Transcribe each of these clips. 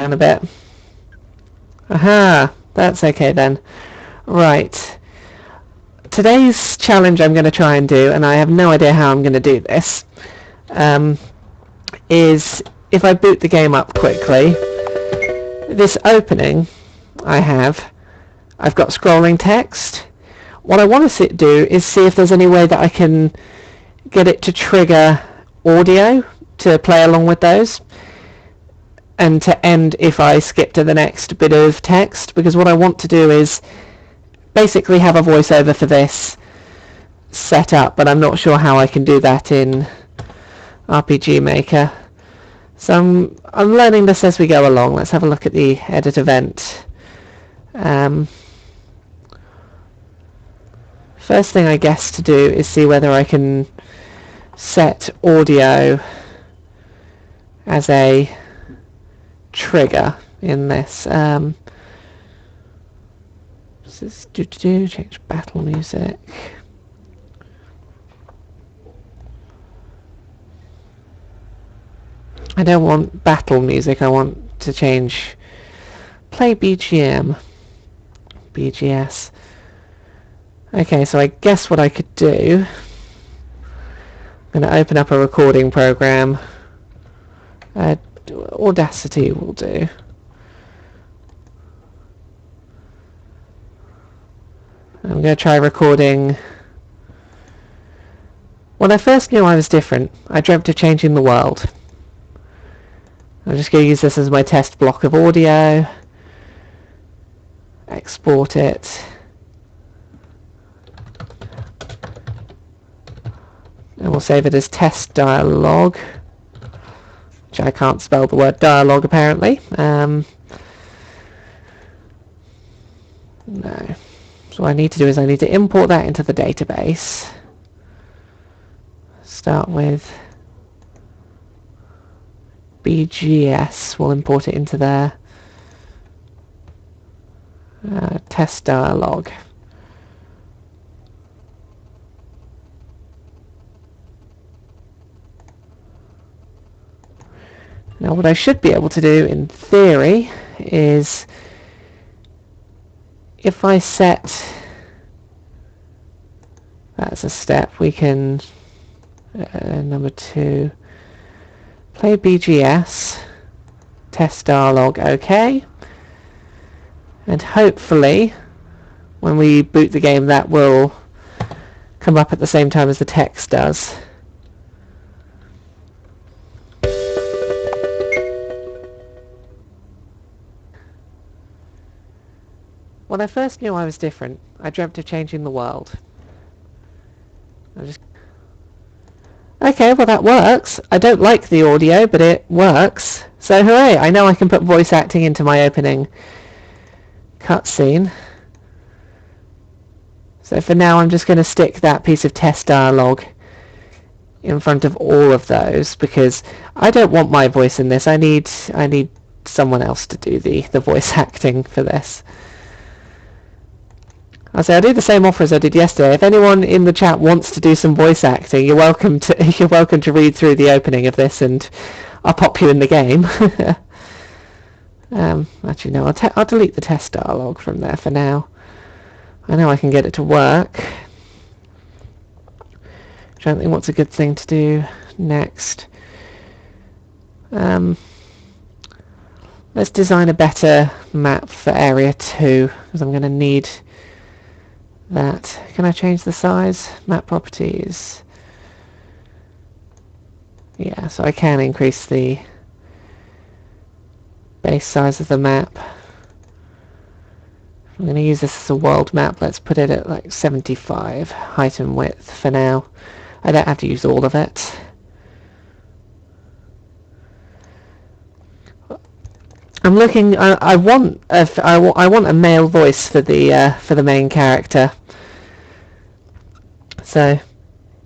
down a bit. Aha, that's okay then. Right. Today's challenge I'm going to try and do, and I have no idea how I'm going to do this, is if I boot the game up quickly, this opening I've got scrolling text. What I want to do is see if there's any way that I can get it to trigger audio to play along with those, and to end if I skip to the next bit of text, because what I want to do is basically have a voiceover for this set up, but I'm not sure how I can do that in RPG Maker. So I'm learning this as we go along. Let's have a look at the edit event. First thing I guess to do is see whether I can set audio as a trigger in this. This is change battle music. I don't want battle music, I want to change play BGM. BGS. Okay, so I guess what I could do, I'm going to open up a recording program. Audacity will do. I'm going to try recording. When I first knew I was different, I dreamt of changing the world. I'm just going to use this as my test block of audio. Export it. And we'll save it as test dialogue, which I can't spell the word dialogue apparently. No. So what I need to do is I need to import that into the database. Start with BGS. We'll import it into there. Test dialogue. Now what I should be able to do in theory is, if I set, that's a step, we can, number 2, play BGS, test dialogue, okay, and hopefully when we boot the game that will come up at the same time as the text does. When I first knew I was different, I dreamt of changing the world. Okay, well that works. I don't like the audio, but it works. So hooray, I know I can put voice acting into my opening cutscene. So for now I'm just going to stick that piece of test dialogue in front of all of those, because I don't want my voice in this. I need someone else to do the voice acting for this. I'll do the same offer as I did yesterday. If anyone in the chat wants to do some voice acting, you're welcome to read through the opening of this, and I'll pop you in the game. Actually, no. I'll delete the test dialogue from there for now. I know I can get it to work. Trying to think what's a good thing to do next. Let's design a better map for Area 2, because I'm going to need that. Can I change the size? Map properties. Yeah, so I can increase the base size of the map. I'm going to use this as a world map. Let's put it at like 75 height and width for now. I don't have to use all of it. I'm looking. I want a male voice for the main character. So,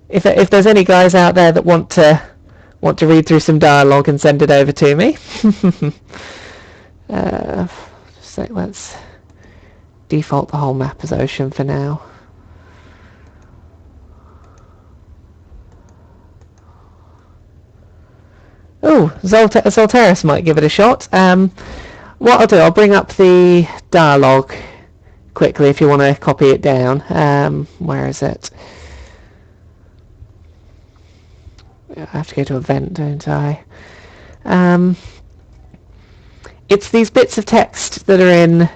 if there's any guys out there that want to read through some dialogue and send it over to me, so let's default the whole map as ocean for now. Oh, Zolteris might give it a shot. What I'll do, I'll bring up the dialogue quickly if you want to copy it down. Where is it? I have to go to event, don't I? It's these bits of text that are in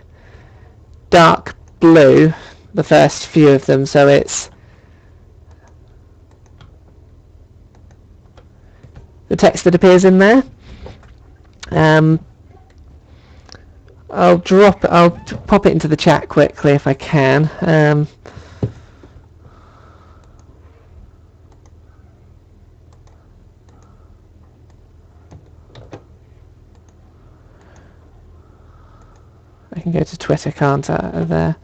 dark blue, the first few of them, so it's the text that appears in there. I'll pop it into the chat quickly if I can. I can go to Twitter, can't I, there?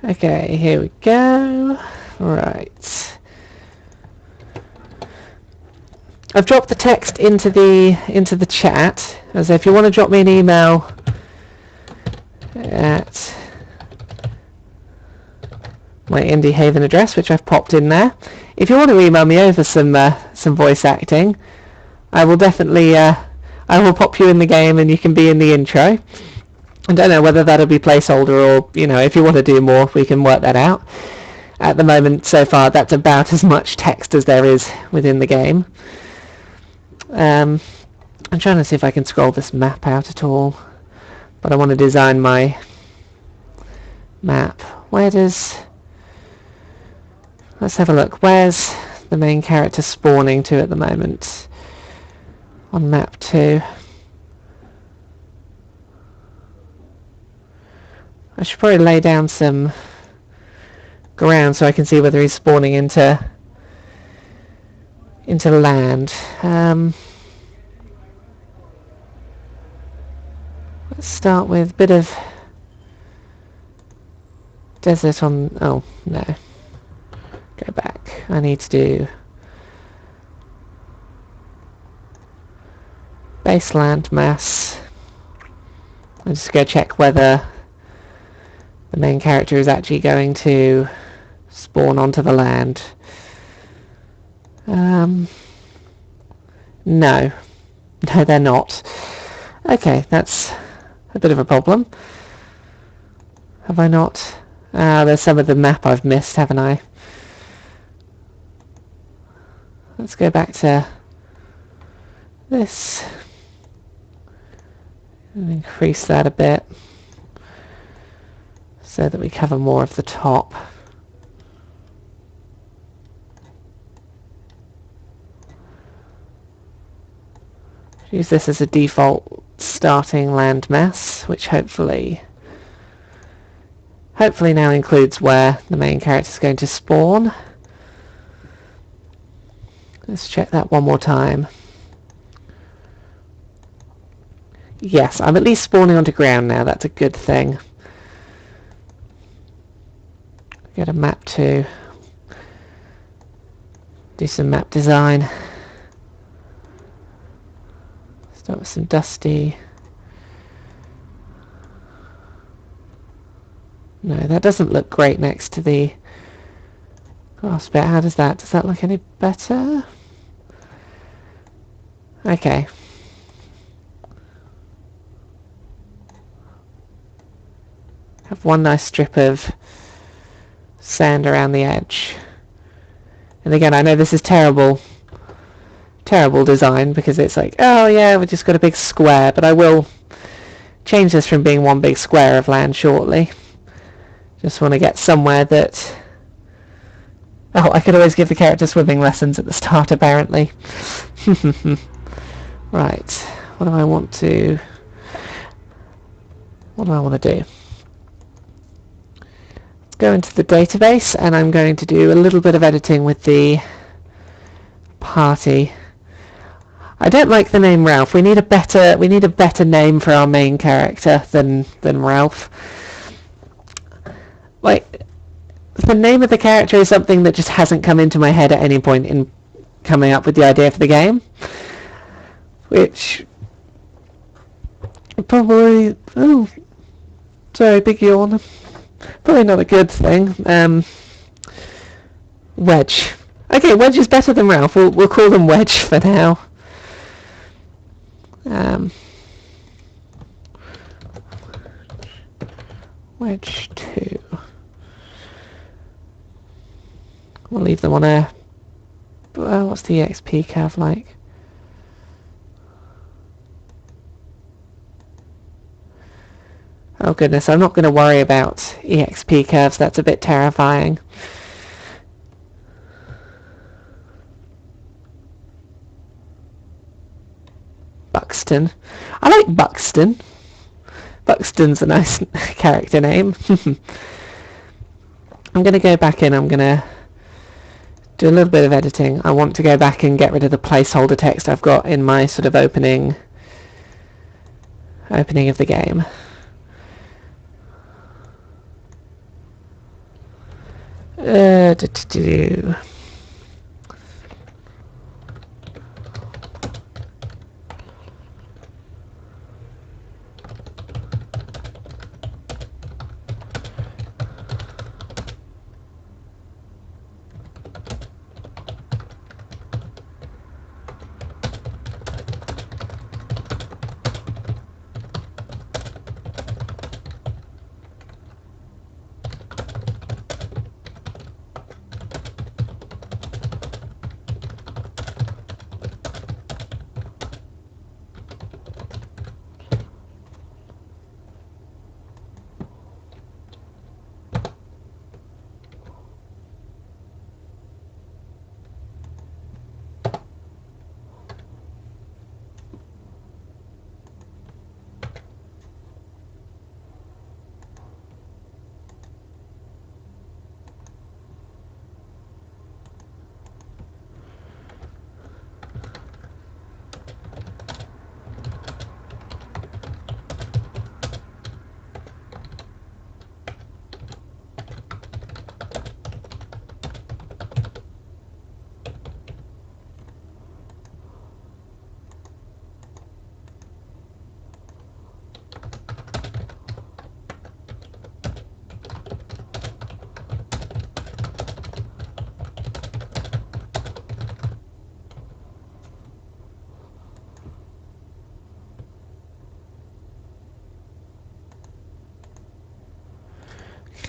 Okay, here we go. Right. I've dropped the text into the chat. As if you want to drop me an email at my Indie Haven address, which I've popped in there. If you want to email me over some voice acting, I will definitely I will pop you in the game and you can be in the intro. I don't know whether that'll be placeholder or, you know, if you want to do more, we can work that out. At the moment, so far, that's about as much text as there is within the game. I'm trying to see if I can scroll this map out at all, but I want to design my map. Where does... Let's have a look. Where's the main character spawning to at the moment? On map 2. I should probably lay down some ground so I can see whether he's spawning into land. Let's start with a bit of desert on... Oh, no. Go back. I need to do base land mass. I'm just going to check whether the main character is actually going to spawn onto the land. No. No, they're not. Okay, that's a bit of a problem. Have I not? There's some of the map I've missed, haven't I? Let's go back to this and increase that a bit so that we cover more of the top. Use this as a default starting landmass, which hopefully now includes where the main character is going to spawn. Let's check that one more time. Yes, I'm at least spawning onto ground now. That's a good thing. Get a map to do some map design. Start with some dusty. No, that doesn't look great next to the grass bit. How does that look any better? Okay. Have one nice strip of sand around the edge. And again, I know this is terrible design because it's like, oh yeah, we've just got a big square, but I will change this from being one big square of land shortly. Just want to get somewhere that... Oh, I could always give the character swimming lessons at the start, apparently. Right, what do I want to... what do I want to do? Let's go into the database, and I'm going to do a little bit of editing with the party. I don't like the name Ralph. We need a better name for our main character than Ralph. Like, the name of the character is something that just hasn't come into my head at any point in coming up with the idea for the game, which probably, oh, sorry, big yawn, probably not a good thing. Wedge. Okay, Wedge is better than Ralph. We'll call them Wedge for now. Wedge 2. We'll leave them on a... what's the EXP curve like? Oh goodness, I'm not going to worry about EXP curves. That's a bit terrifying. Buxton. I like Buxton. Buxton's a nice character name. I'm going to go back in. I'm going to do a little bit of editing. I want to go back and get rid of the placeholder text I've got in my sort of opening of the game.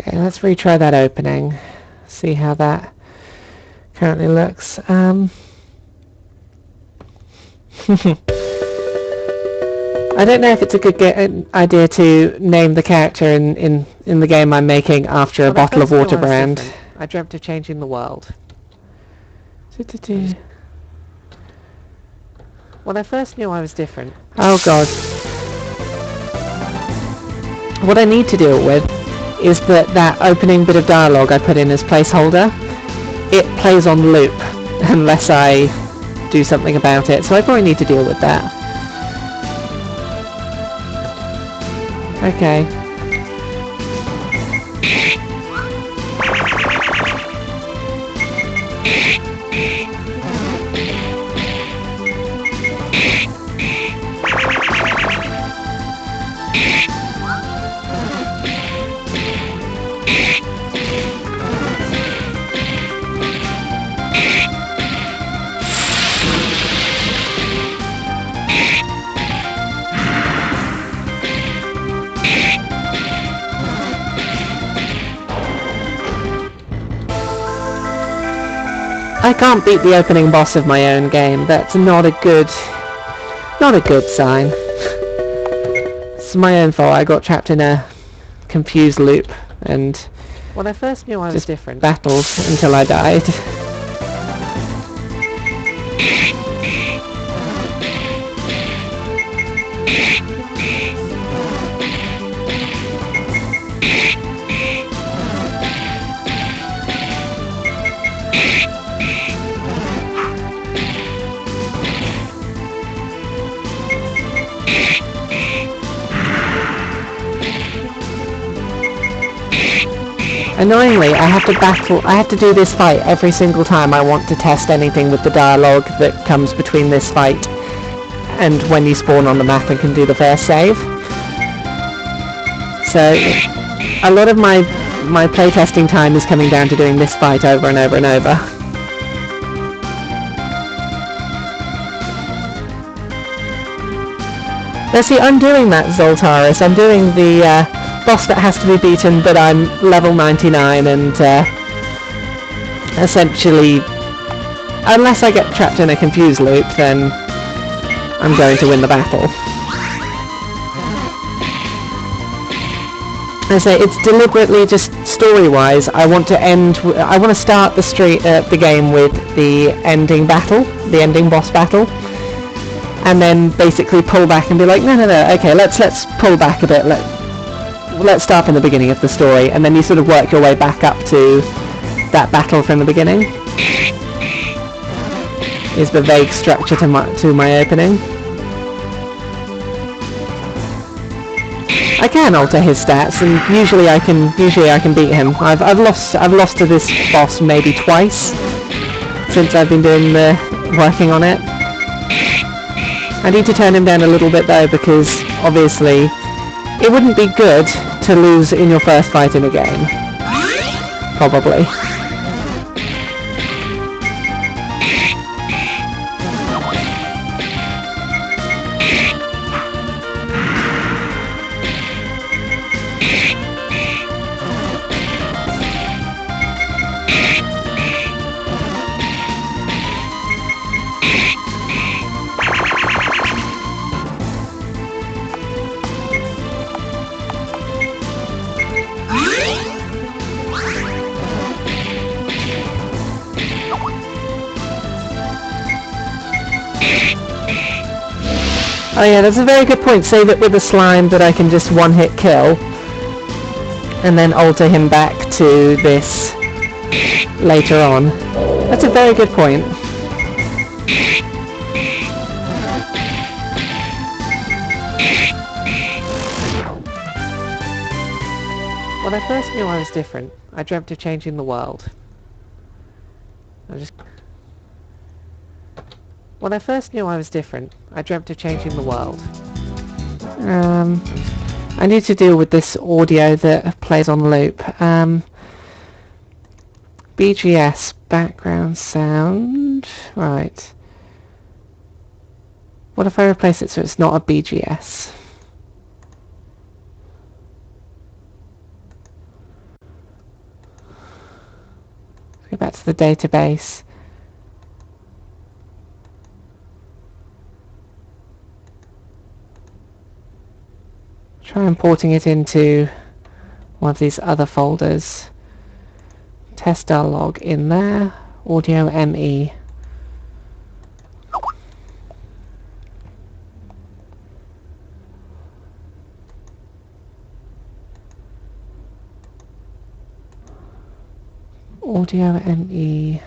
Okay, let's retry that opening. See how that currently looks. I don't know if it's a good idea to name the character in the game I'm making after a bottle of water brand. I dreamt of changing the world. When I first knew I was different... Oh god. What I need to deal with is that opening bit of dialogue I put in as placeholder, it plays on loop unless I do something about it, so I probably need to deal with that. Okay. I can't beat the opening boss of my own game. That's not a good sign. It's my own fault. I got trapped in a confused loop, and when I first knew I was different, battled until I died. Annoyingly, I have to do this fight every single time I want to test anything with the dialogue that comes between this fight and when you spawn on the map and can do the first save. So a lot of my playtesting time is coming down to doing this fight over and over and over. Now see, I'm doing that Zoltaris. I'm doing the boss that has to be beaten, but I'm level 99 and essentially, unless I get trapped in a confused loop, then I'm going to win the battle. I say it's deliberately just story-wise. I want to start the game with the ending battle, the ending boss battle, and then basically pull back and be like, no, okay, let's pull back a bit. Let's start from the beginning of the story, and then you sort of work your way back up to that battle from the beginning. Is the vague structure to my opening. I can alter his stats, and usually I can beat him. I've lost to this boss maybe twice since I've been working on it. I need to turn him down a little bit though, because obviously it wouldn't be good to lose in your first fight in a game. Probably. Oh yeah, that's a very good point. Save it with a slime that I can just one-hit kill, and then alter him back to this later on. That's a very good point. When I first knew I was different, I dreamt of changing the world. When I first knew I was different, I dreamt of changing the world. I need to deal with this audio that plays on loop. BGS, background sound. Right. What if I replace it so it's not a BGS? Let's go back to the database. Try importing it into one of these other folders. Test dialog in there. Audio ME. Audio ME.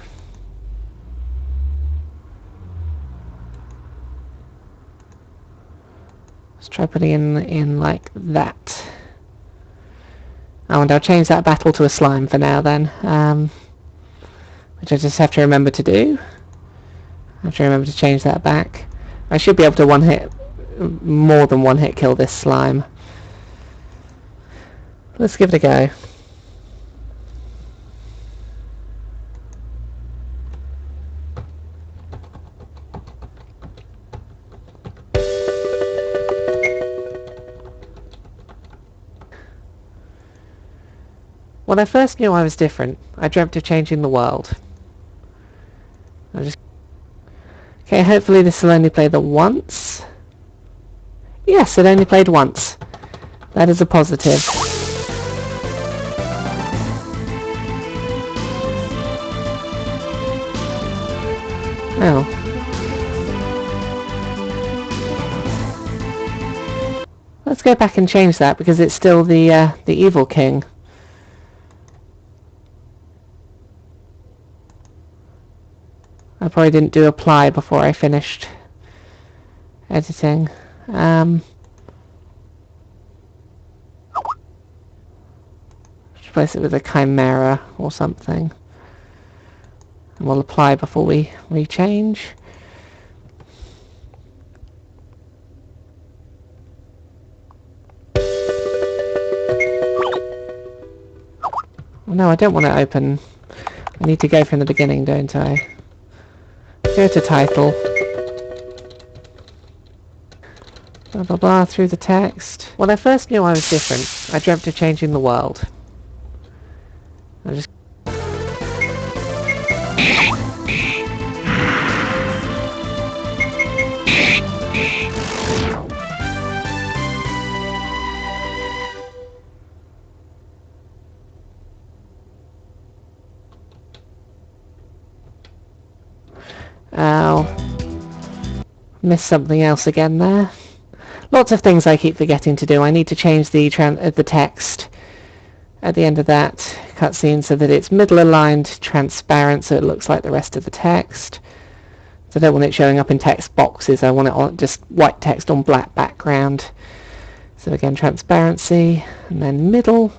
Let's try putting in like that. Oh, and I'll change that battle to a slime for now then, which I just have to remember to do. I have to remember to change that back. I should be able to more than one hit kill this slime. Let's give it a go. When I first knew I was different, I dreamt of changing the world. Okay, hopefully this will only play the once. Yes, it only played once. That is a positive. Oh. Let's go back and change that because it's still the evil king. I probably didn't do apply before I finished editing. Should replace it with a chimera or something. And we'll apply before we change. No, I don't want to open. I need to go from the beginning, don't I? Go to title. Blah blah blah through the text. When I first knew I was different, I dreamt of changing the world. I just missed something else again there. Lots of things I keep forgetting to do. I need to change the text at the end of that cutscene so that it's middle aligned, transparent, so it looks like the rest of the text. So I don't want it showing up in text boxes. I want it on just white text on black background. So again, transparency, and then middle.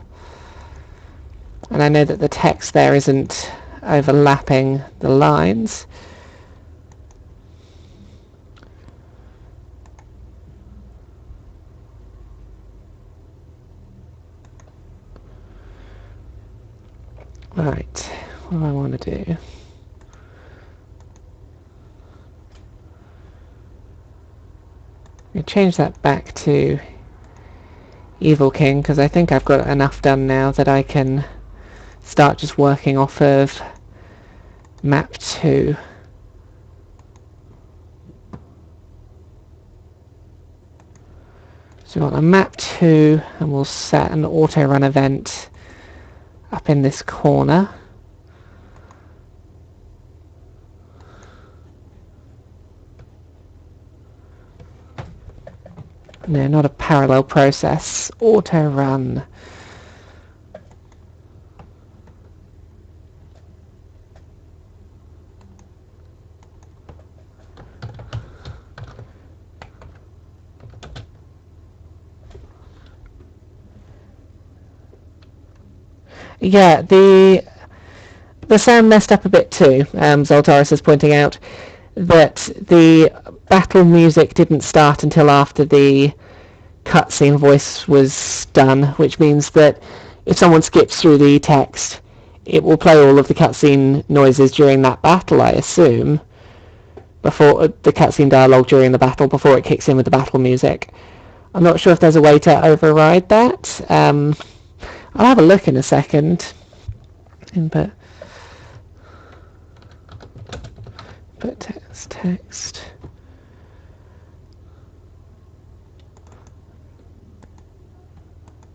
And I know that the text there isn't overlapping the lines. Right, what do I want to do? I'm going to change that back to Evil King, because I think I've got enough done now that I can start just working off of map 2. So we've got a map 2, and we'll set an auto run event up in this corner. No, not a parallel process. Auto run. Yeah, the sound messed up a bit too. Zoltaris is pointing out that the battle music didn't start until after the cutscene voice was done, which means that if someone skips through the text, it will play all of the cutscene noises during that battle, I assume, before the cutscene dialogue during the battle, before it kicks in with the battle music. I'm not sure if there's a way to override that. I'll have a look in a second. Input text.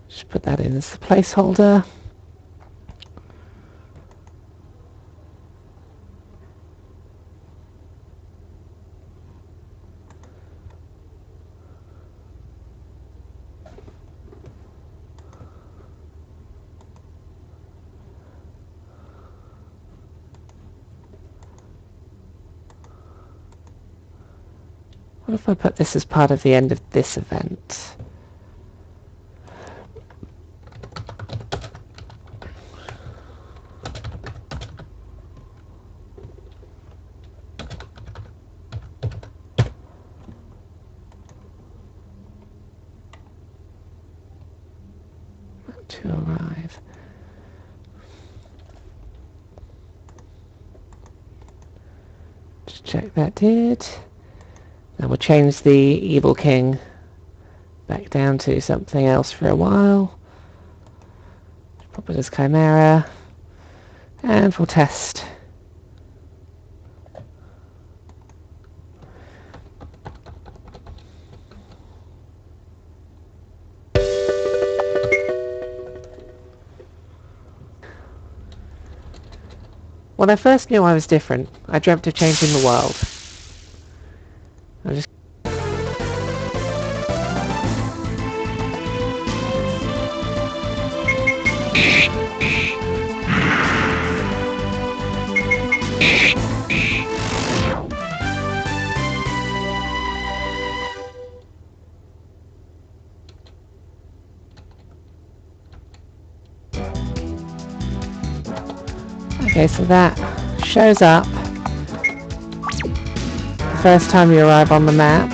Just put that in as the placeholder. What if I put this as part of the end of this event? To arrive. Just check that did. Now we'll change the Evil King back down to something else for a while. Pop it as Chimera. And we'll test. When I first knew I was different, I dreamt of changing the world. I just Okay, so that shows up the first time you arrive on the map.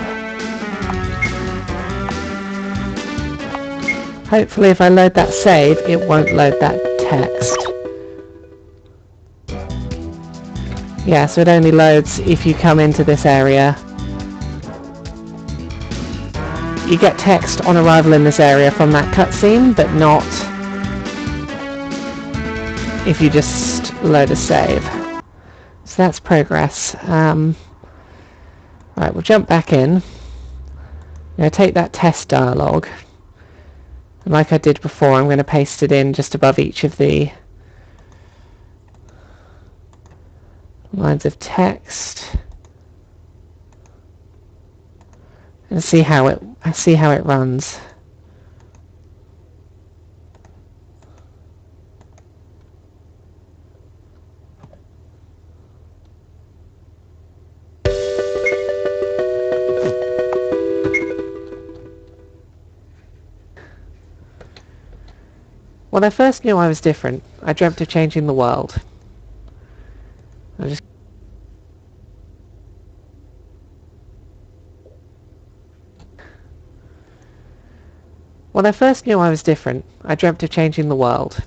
Hopefully if I load that save, it won't load that text. Yeah, so it only loads if you come into this area. You get text on arrival in this area from that cutscene, but not if you just load a save. So that's progress. Right, we'll jump back in. I'm going to take that test dialogue, and like I did before, I'm going to paste it in just above each of the lines of text, and see how it runs. When I first knew I was different, I dreamt of changing the world. When I first knew I was different, I dreamt of changing the world.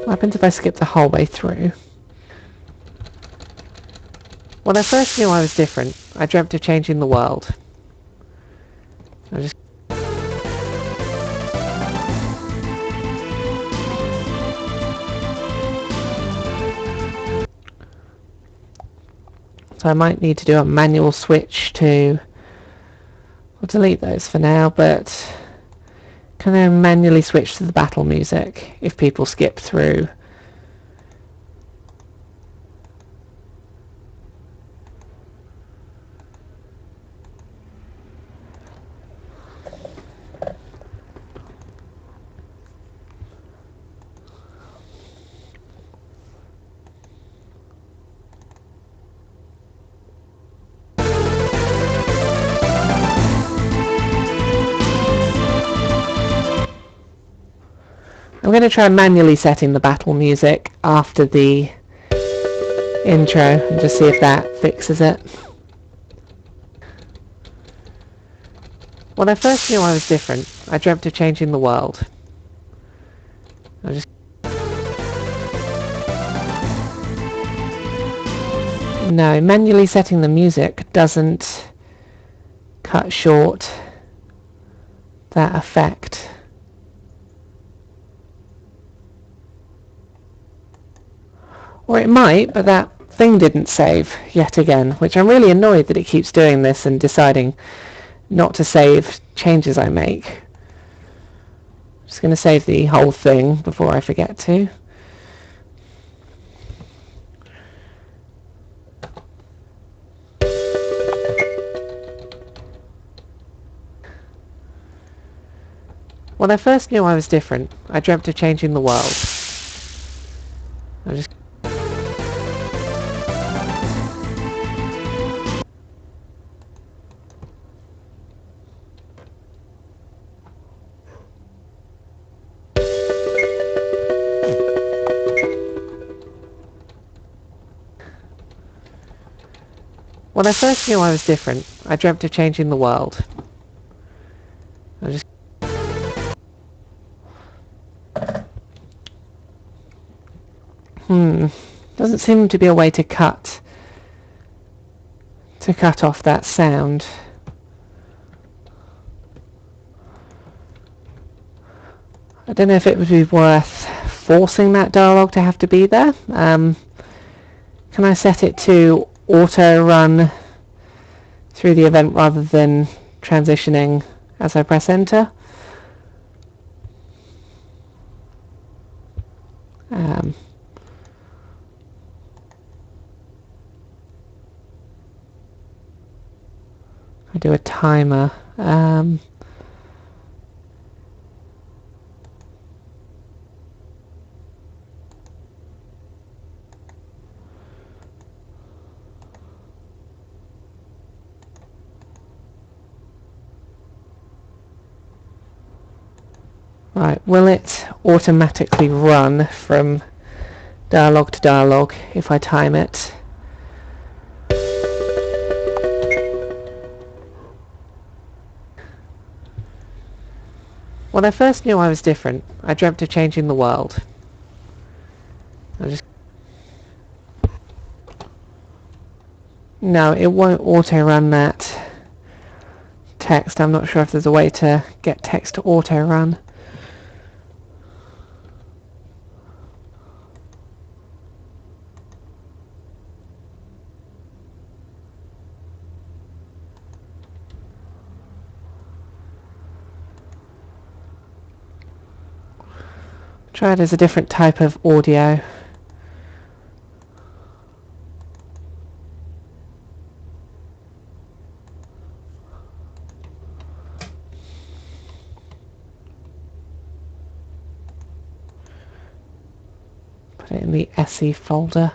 What happens if I skip the whole way through? When I first knew I was different, I dreamt of changing the world. So I might need to do a manual switch to... I'll delete those for now, but can I manually switch to the battle music if people skip through? I'm going to try manually setting the battle music after the intro and just see if that fixes it. When I first knew I was different, I dreamt of changing the world. No, manually setting the music doesn't cut short that effect. Or it might, but that thing didn't save yet again, which I'm really annoyed that it keeps doing this and deciding not to save changes I make. I'm just going to save the whole thing before I forget to. When I first knew I was different, I dreamt of changing the world. When I first knew I was different, I dreamt of changing the world. Doesn't seem to be a way to cut off that sound. I don't know if it would be worth forcing that dialogue to have to be there. Can I set it to auto run through the event rather than transitioning as I press enter? I do a timer. Right, will it automatically run from dialogue to dialogue if I time it? When I first knew I was different, I dreamt of changing the world. No, it won't auto-run that text. I'm not sure if there's a way to get text to auto-run. Try it as a different type of audio. Put it in the SE folder.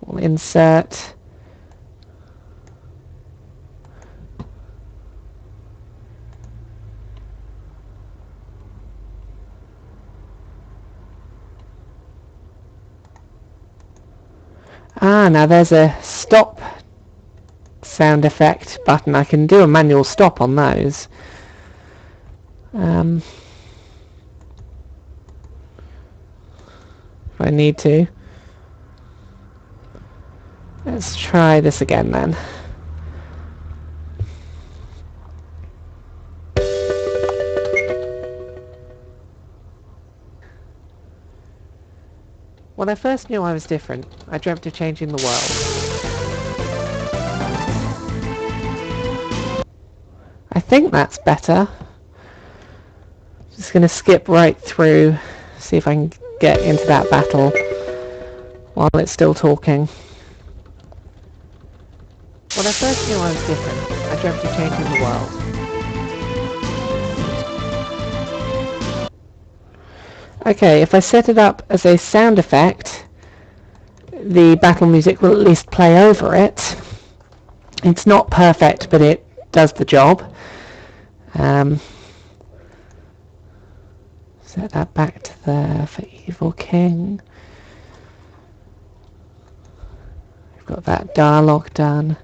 We'll insert now there's a stop sound effect button. I can do a manual stop on those. If I need to. Let's try this again then. When I first knew I was different, I dreamt of changing the world. I think that's better. Just going to skip right through, see if I can get into that battle while it's still talking. When I first knew I was different, I dreamt of changing the world. Okay, if I set it up as a sound effect, the battle music will at least play over it. It's not perfect, but it does the job. Set that back to there for Evil King. We've got that dialogue done.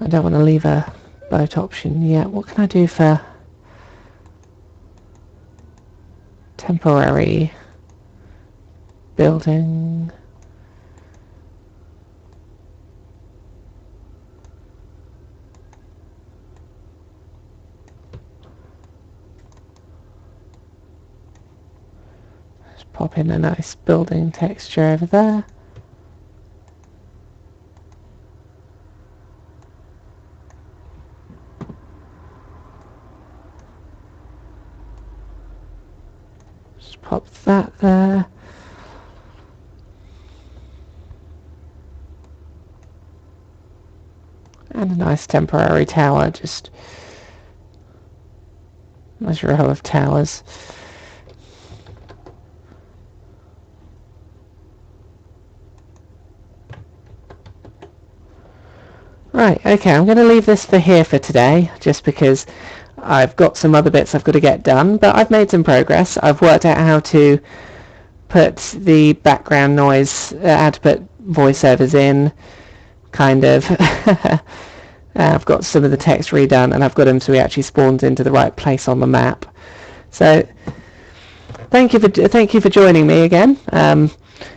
I don't want to leave a boat option yet. What can I do for temporary building? Just pop in a nice building texture over there. Pop that there. And a nice temporary tower, just a nice row of towers. Right, okay, I'm going to leave this for here for today, just because I've got some other bits I've got to get done, but I've made some progress. I've worked out how to put the background noise, how to put voiceovers in, kind of. I've got some of the text redone, and I've got them so he actually spawns into the right place on the map. So, thank you for joining me again.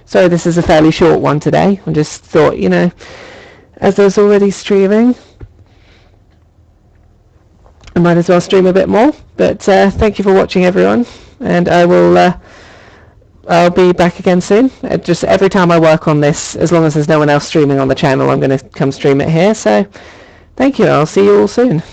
Sorry this is a fairly short one today. I just thought, you know, as I was already streaming, I might as well stream a bit more. But thank you for watching, everyone, and I'll be back again soon. Just every time I work on this, as long as there's no one else streaming on the channel, I'm going to come stream it here. So thank you. I'll see you all soon.